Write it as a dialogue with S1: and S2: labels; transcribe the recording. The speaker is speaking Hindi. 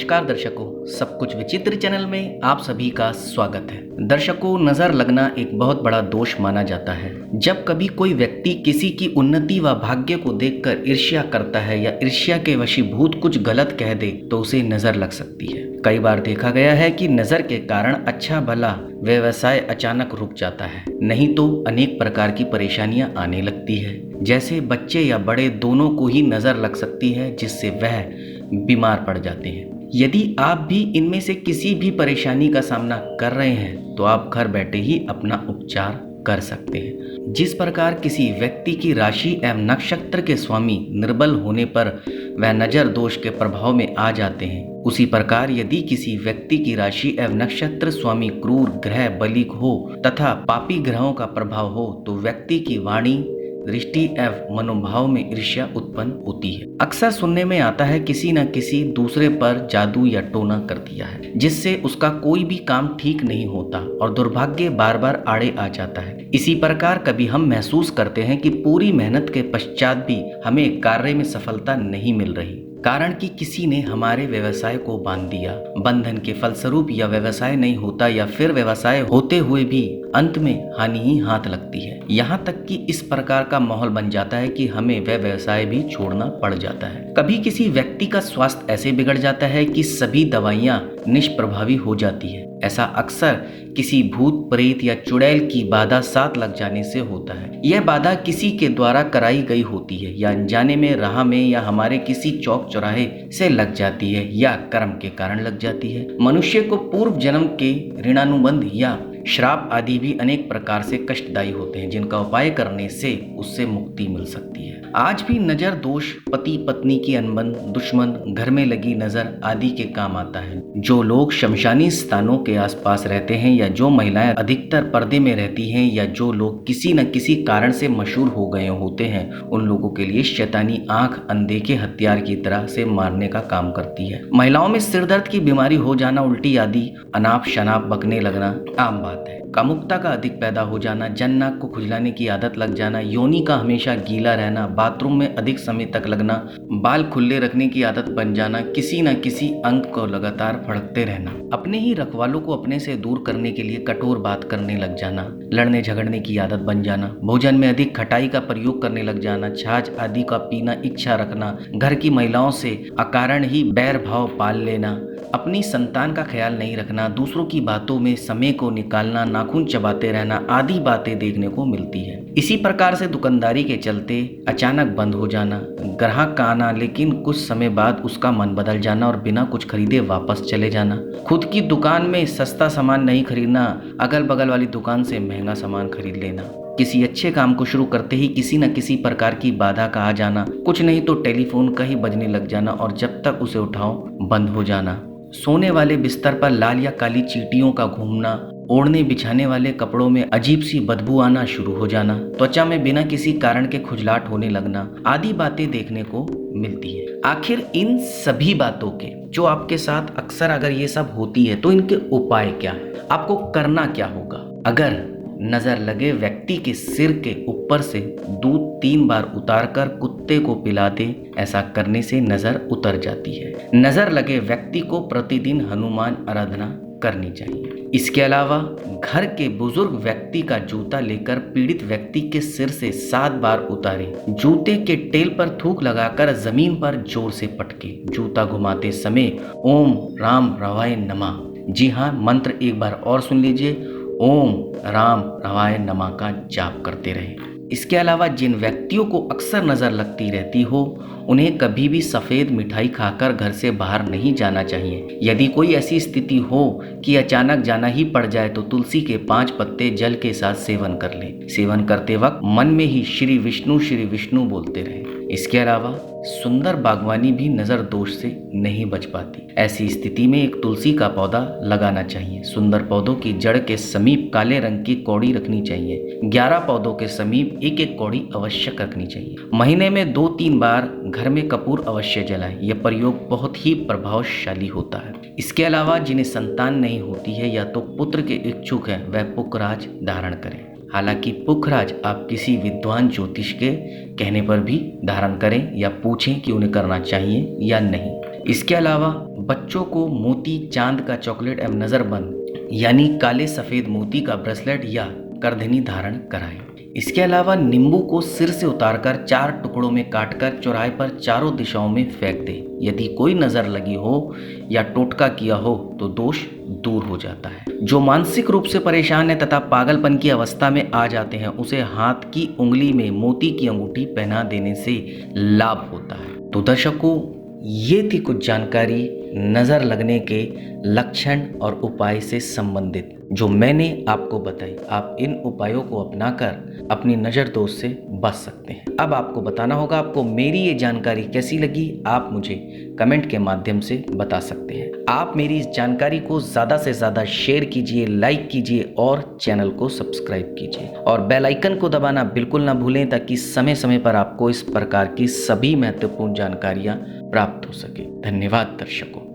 S1: नमस्कार दर्शकों, सब कुछ विचित्र चैनल में आप सभी का स्वागत है। दर्शकों, नजर लगना एक बहुत बड़ा दोष माना जाता है। जब कभी कोई व्यक्ति किसी की उन्नति व भाग्य को देखकर ईर्ष्या करता है या ईर्ष्या के वशीभूत कुछ गलत कह दे तो उसे नजर लग सकती है। कई बार देखा गया है कि नजर के कारण अच्छा भला व्यवसाय अचानक रुक जाता है, नहीं तो अनेक प्रकार की परेशानियां आने लगती है। जैसे बच्चे या बड़े दोनों को ही नजर लग सकती है, जिससे वह बीमार पड़ जाते हैं। यदि आप भी इनमें से किसी भी परेशानी का सामना कर रहे हैं तो आप घर बैठे ही अपना उपचार कर सकते हैं। जिस प्रकार किसी व्यक्ति की राशि एवं नक्षत्र के स्वामी निर्बल होने पर वह नजर दोष के प्रभाव में आ जाते हैं, उसी प्रकार यदि किसी व्यक्ति की राशि एवं नक्षत्र स्वामी क्रूर ग्रह बलिक हो तथा पापी ग्रहों का प्रभाव हो तो व्यक्ति की वाणी, दृष्टि एवं मनोभाव में ईर्ष्या उत्पन्न होती है। अक्सर सुनने में आता है किसी न किसी दूसरे पर जादू या टोना कर दिया है, जिससे उसका कोई भी काम ठीक नहीं होता और दुर्भाग्य बार बार आड़े आ जाता है। इसी प्रकार कभी हम महसूस करते हैं कि पूरी मेहनत के पश्चात भी हमें कार्य में सफलता नहीं मिल रही, कारण कि किसी ने हमारे व्यवसाय को बांध दिया। बंधन के फलस्वरूप या व्यवसाय नहीं होता या फिर व्यवसाय होते हुए भी अंत में हानि ही हाथ लगती है। यहाँ तक कि इस प्रकार का माहौल बन जाता है कि हमें वह व्यवसाय भी छोड़ना पड़ जाता है। कभी किसी व्यक्ति का स्वास्थ्य ऐसे बिगड़ जाता है कि सभी दवाइयाँ निष्प्रभावी हो जाती है। ऐसा अक्सर किसी भूत प्रेत या चुड़ैल की बाधा साथ लग जाने से होता है। यह बाधा किसी के द्वारा कराई गई होती है या अनजाने में राह में या हमारे किसी चौक चौराहे से लग जाती है या कर्म के कारण लग जाती है। मनुष्य को पूर्व जन्म के ऋणानुबंध या श्राप आदि भी अनेक प्रकार से कष्टदायी होते हैं, जिनका उपाय करने से उससे मुक्ति मिल सकती है। आज भी नजर दोष पति पत्नी की अनबन, दुश्मन, घर में लगी नजर आदि के काम आता है। जो लोग शमशानी स्थानों के आसपास रहते हैं या जो महिलाएं अधिकतर पर्दे में रहती हैं या जो लोग किसी न किसी कारण से मशहूर हो गए होते हैं, उन लोगों के लिए शैतानी आंख अंधे हथियार की तरह से मारने का काम करती है। महिलाओं में सिर दर्द की बीमारी हो जाना, उल्टी आदि, अनाप शनाप बकने लगना आम बात है। कामुकता का अधिक पैदा हो जाना, जन नाक को खुजलाने की आदत लग जाना, योनि का हमेशा गीला रहना, बाथरूम में अधिक समय तक लगना, बाल खुले रखने की आदत बन जाना, किसी न किसी अंग को लगातार फड़कते रहना, अपने ही रखवालों को अपने से दूर करने के लिए कठोर बात करने लग जाना, लड़ने झगड़ने की आदत बन जाना, भोजन में अधिक खटाई का प्रयोग करने लग जाना, छाछ आदि का पीना इच्छा रखना, घर की महिलाओं से अकारण ही बैर भाव पाल लेना, अपनी संतान का ख्याल नहीं रखना, दूसरों की बातों में समय को निकालना, नाखून चबाते रहना आदि बातें देखने को मिलती है। इसी प्रकार से दुकानदारी के चलते अचानक बंद हो जाना, ग्राहक का आना लेकिन कुछ समय बाद उसका मन बदल जाना और बिना कुछ खरीदे वापस चले जाना, खुद की दुकान में सस्ता सामान नहीं खरीदना, अगल बगल वाली दुकान से महंगा सामान खरीद लेना, किसी अच्छे काम को शुरू करते ही किसी न किसी प्रकार की बाधा का आ जाना, कुछ नहीं तो टेलीफोन का ही बजने लग जाना और जब तक उसे उठाओ बंद हो जाना, सोने वाले बिस्तर पर लाल या काली चींटियों का घूमना, ओढ़ने बिछाने वाले कपड़ों में अजीब सी बदबू आना शुरू हो जाना, त्वचा में बिना किसी कारण के खुजलाहट होने लगना आदि बातें देखने को मिलती है। आखिर इन सभी बातों के जो आपके साथ अक्सर अगर ये सब होती है तो इनके उपाय क्या है, आपको करना क्या होगा? अगर नजर लगे व्यक्ति के सिर के ऊपर से दूध 3 बार उतारकर कुत्ते को पिला दे, ऐसा करने से नजर उतर जाती है। नजर लगे व्यक्ति को प्रतिदिन हनुमान आराधना करनी चाहिए। इसके अलावा घर के बुजुर्ग व्यक्ति का जूता लेकर पीड़ित व्यक्ति के सिर से 7 बार उतारे, जूते के टेल पर थूक लगाकर जमीन पर जोर से पटके, जूता घुमाते समय ओम राम रवाय नमः, जी हाँ, मंत्र एक बार और सुन लीजिए, ओम राम रवाय नमः का जाप करते रहें। इसके अलावा जिन व्यक्तियों को अक्सर नज़र लगती रहती हो, उन्हें कभी भी सफ़ेद मिठाई खाकर घर से बाहर नहीं जाना चाहिए। यदि कोई ऐसी स्थिति हो कि अचानक जाना ही पड़ जाए तो तुलसी के 5 पत्ते जल के साथ सेवन कर लें। सेवन करते वक्त मन में ही श्री विष्णु बोलते रहें। इसके अलावा सुंदर बागवानी भी नज़र दोष से नहीं बच पाती। ऐसी स्थिति में एक तुलसी का पौधा लगाना चाहिए। सुंदर पौधों की जड़ के समीप काले रंग की कौड़ी रखनी चाहिए। 11 पौधों के समीप एक कौड़ी अवश्य रखनी चाहिए। महीने में 2-3 बार घर में कपूर अवश्य जलाएं। यह प्रयोग बहुत ही प्रभावशाली होता है। इसके अलावा जिन्हें संतान नहीं होती है या तो पुत्र के इच्छुक हैं, वह पुखराज धारण करें। हालांकि पुखराज आप किसी विद्वान ज्योतिष के कहने पर भी धारण करें या पूछें कि उन्हें करना चाहिए या नहीं। इसके अलावा बच्चों को मोती, चांद का चॉकलेट एवं नजरबंद यानी काले सफेद मोती का ब्रेसलेट या करधनी धारण कराएं। इसके अलावा नींबू को सिर से उतारकर 4 टुकड़ों में काटकर चौराहे पर चारों दिशाओं में फेंक दें। यदि कोई नजर लगी हो या टोटका किया हो तो दोष दूर हो जाता है। जो मानसिक रूप से परेशान है तथा पागलपन की अवस्था में आ जाते हैं, उसे हाथ की उंगली में मोती की अंगूठी पहना देने से लाभ होता है। तो दर्शकों, ये थी कुछ जानकारी नज़र लगने के लक्षण और उपाय से संबंधित जो मैंने आपको बताई। आप इन उपायों को अपनाकर अपनी नज़र दोष से बच सकते हैं। अब आपको बताना होगा आपको मेरी ये जानकारी कैसी लगी। आप मुझे कमेंट के माध्यम से बता सकते हैं। आप मेरी इस जानकारी को ज़्यादा से ज़्यादा शेयर कीजिए, लाइक कीजिए और चैनल को सब्सक्राइब कीजिए और बेल आइकन को दबाना बिल्कुल ना भूलें ताकि समय समय पर आपको इस प्रकार की सभी महत्वपूर्ण जानकारियाँ प्राप्त हो सके। धन्यवाद दर्शकों।